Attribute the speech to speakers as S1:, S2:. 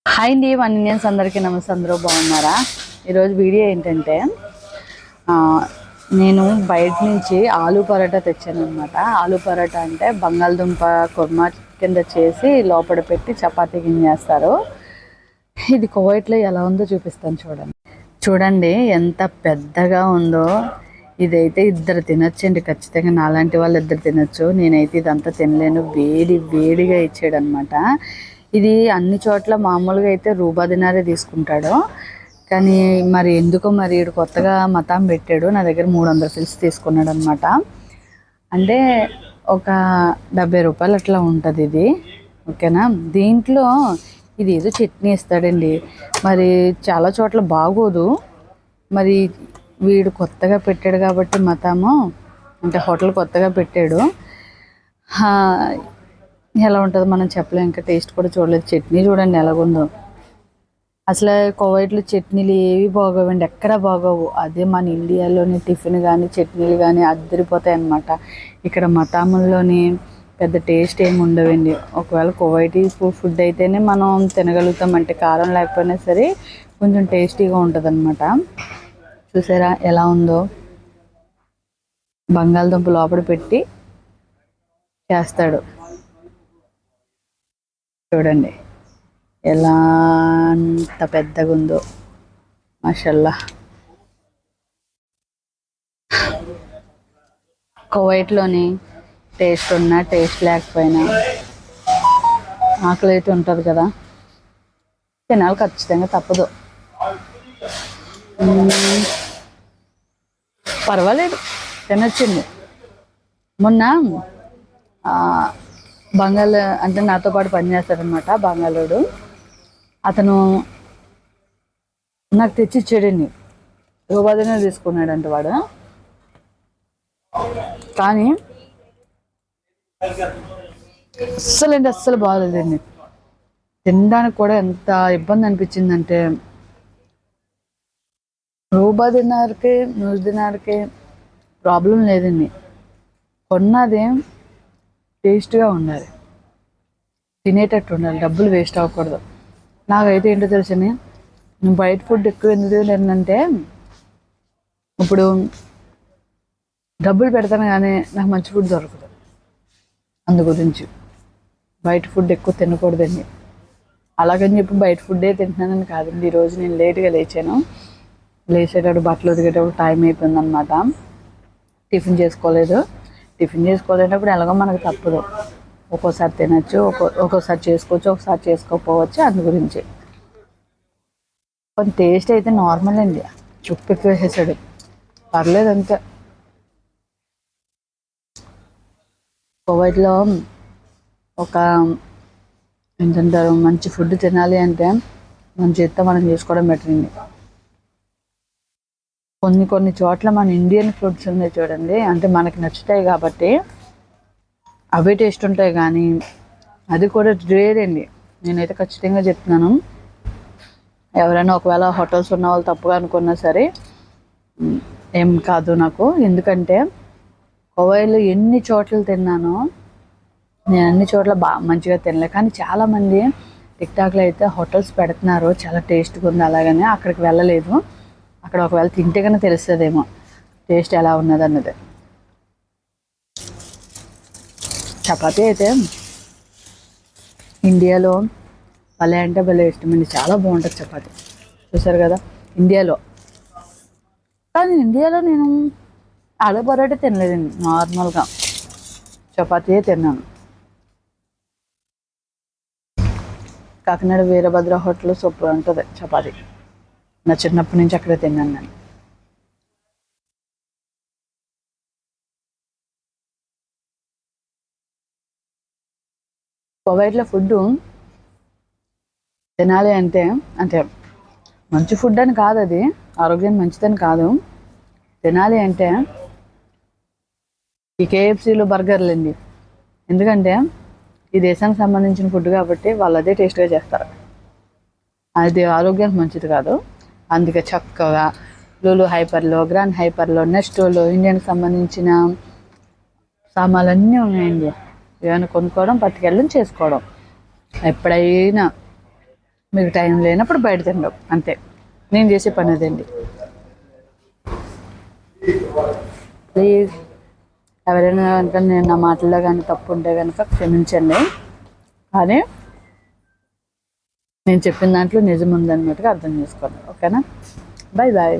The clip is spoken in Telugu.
S1: హాయ్ అండి, వన్ ఇండియన్స్ అందరికీ నమస్తే. అందరూ బాగున్నారా? ఈరోజు వీడియో ఏంటంటే ఆ, నేను బయట నుంచి ఆలూ పరోటా తెచ్చాను అనమాట. ఆలూ పరోటా అంటే బంగాళదుంప కుర్మా కింద చేసి లోపల పెట్టి చపాతీ కింద చేస్తారు. ఇది కువైట్లో ఎలా ఉందో చూపిస్తాను చూడండి. చూడండి ఎంత పెద్దగా ఉందో. ఇదైతే ఇద్దరు తినొచ్చండి ఖచ్చితంగా. నాలాంటి వాళ్ళు ఇద్దరు తినొచ్చు. నేనైతే ఇదంతా తినలేను. వేడి వేడిగా ఇచ్చాడు అనమాట. ఇది అన్ని చోట్ల మామూలుగా అయితే రూబా దినారే తీసుకుంటాడు, కానీ మరి ఎందుకో మరి ఈడు కొత్తగా మతాం పెట్టాడు. నా దగ్గర 300 ఫిల్స్ తీసుకున్నాడు అనమాట. అంటే ఒక 70 రూపాయలు అట్లా ఉంటుంది ఇది. ఓకేనా? దీంట్లో ఇది ఏదో చట్నీ ఇస్తాడండి. మరి చాలా చోట్ల బాగోదు. మరి వీడు కొత్తగా పెట్టాడు కాబట్టి మతాము, అంటే హోటల్ కొత్తగా పెట్టాడు. ఎలా ఉంటుందో మనం చెప్పలేం. ఇంకా టేస్ట్ కూడా చూడలేదు. చట్నీ చూడండి ఎలాగుందో. అసలు కువైట్లో చట్నీలు ఏవి బాగోవండి, ఎక్కడా బాగోవు. అదే మన ఇండియాలోని టిఫిన్ కానీ చట్నీలు కానీ అద్దరిపోతాయి అన్నమాట. ఇక్కడ మతాముల్లోని పెద్ద టేస్ట్ ఏమి ఉండవండి. ఒకవేళ కువైటీ ఫుడ్ అయితేనే మనం తినగలుగుతాం, అంటే కారం లేకపోయినా సరే కొంచెం టేస్టీగా ఉంటుంది అన్నమాట. చూసారా ఎలా ఉందో? బంగాళదుంప లోపల పెట్టి చేస్తాడు చూడండి ఎలా అంత పెద్దగా ఉందో. మాషల్లా. కువైట్లోని టేస్ట్ ఉన్నా టేస్ట్ లేకపోయినా ఆకలి అయితే ఉంటుంది కదా, తినాలి ఖచ్చితంగా, తప్పదు. పర్వాలేదు, తినొచ్చింది. మొన్న బంగాళ అంటే నాతో పాటు పనిచేస్తాడనమాట బంగాళోడు. అతను నాకు తెచ్చి ఇచ్చాడండి. రూపాయనే తీసుకున్నాడంట వాడు. కానీ అస్సలు బాగలేదండి. తినడానికి కూడా ఎంత ఇబ్బంది అనిపించిందంటే, రూబా దినార్కి నూరు దినార్కి ప్రాబ్లం లేదండి. కొన్నది టేస్ట్గా ఉండాలి, తినేటట్టు ఉండాలి, డబ్బులు వేస్ట్ అవ్వకూడదు. నాకైతే ఏంటో తెలుసని, నేను బయట ఫుడ్ ఎక్కువ ఎందుకు తినంటే, ఇప్పుడు డబ్బులు పెడతాను కానీ నాకు మంచి ఫుడ్ దొరకదు. అందు గురించి బయట ఫుడ్ ఎక్కువ తినకూడదండి. అలాగని చెప్పి బయట ఫుడ్డే తింటున్నానని కాదండి. ఈరోజు నేను లేట్గా లేచాను. లేచేటప్పుడు బట్టలు ఉతికేటప్పుడు టైం అయిపోయిందనమాట. టిఫిన్ చేసుకోలేనప్పుడు ఎలాగో మనకు తప్పదు. ఒక్కోసారి తినచ్చు, ఒక్కోసారి చేసుకోవచ్చు, ఒకసారి చేసుకోకపోవచ్చు. అందు గురించి కొంచెం టేస్ట్ అయితే నార్మల్ అండి. ఉప్పు ఎక్కువ వేసేసాడు, పర్లేదు అంతే. కువైట్లో ఒక ఏంటంటారు, మంచి ఫుడ్ తినాలి అంటే మన చేత్తో మనం చేసుకోవడం బెటర్ అండి. కొన్ని చోట్ల మన ఇండియన్ ఫుడ్స్ ఉన్నాయి చూడండి, అంటే మనకి నచ్చుతాయి కాబట్టి అవే టేస్ట్ ఉంటాయి, కానీ అది కూడా రేర్ అండి. నేనైతే ఖచ్చితంగా చెప్తున్నాను. ఎవరైనా ఒకవేళ హోటల్స్ ఉన్న వాళ్ళు తప్పుగా అనుకున్నా సరే ఏం కాదు నాకు. ఎందుకంటే కువైట్లో ఎన్ని చోట్ల తిన్నానో, నేను అన్ని చోట్ల మంచిగా తినలే. కానీ చాలామంది టిక్టాక్లో అయితే హోటల్స్ పెడుతున్నారు, చాలా టేస్ట్గా ఉంది అలాగని. అక్కడికి వెళ్ళలేదు. అక్కడ ఒకవేళ తింటే కన్నా తెలుస్తుందేమో టేస్ట్ ఎలా ఉన్నది అన్నది. చపాతీ అయితే ఇండియాలో భలే అంటే భలే ఇష్టమండి, చాలా బాగుంటుంది చపాతీ. చూసారు కదా ఇండియాలో. కానీ ఇండియాలో నేను ఆలూ పరోటా తినలేదండి, నార్మల్గా చపాతీయే తిన్నాను. కాకినాడ వీరభద్ర హోటల్ సూపర్ ఉంటుంది చపాతీ. నా చిన్నప్పటి నుంచి అక్కడే తిన్నాను నేను. కువైట్లో ఫుడ్ తినాలి అంటే, అంటే మంచి ఫుడ్ అని కాదు, అది ఆరోగ్యం మంచిదని కాదు. తినాలి అంటే ఈ కేఎఫ్సీలు బర్గర్లు అండి. ఎందుకంటే ఈ దేశానికి సంబంధించిన ఫుడ్ కాబట్టి వాళ్ళు అదే టేస్ట్గా చేస్తారు. అది ఆరోగ్యానికి మంచిది కాదు. అందుకే చక్కగా లూలు హైపర్లో, గ్రాండ్ హైపర్లో, నెస్టోలో ఇండియాకి సంబంధించిన సామాన్లన్నీ ఉన్నాయండి. ఏమైనా కొనుక్కోవడం, పట్టుకెళ్ళడం, చేసుకోవడం. ఎప్పుడైనా మీకు టైం లేనప్పుడు బయట తినడం అంతే. నేను చేసే పని అదండి. ప్లీజ్ ఎవరైనా కనుక నేను నా మాటల్లో కానీ తప్పు ఉంటే కనుక క్షమించండి. కానీ నేను చెప్పిన దాంట్లో నిజం ఉందన్నట్టుగా అర్థం చేసుకోండి. ఓకేనా? Bye bye.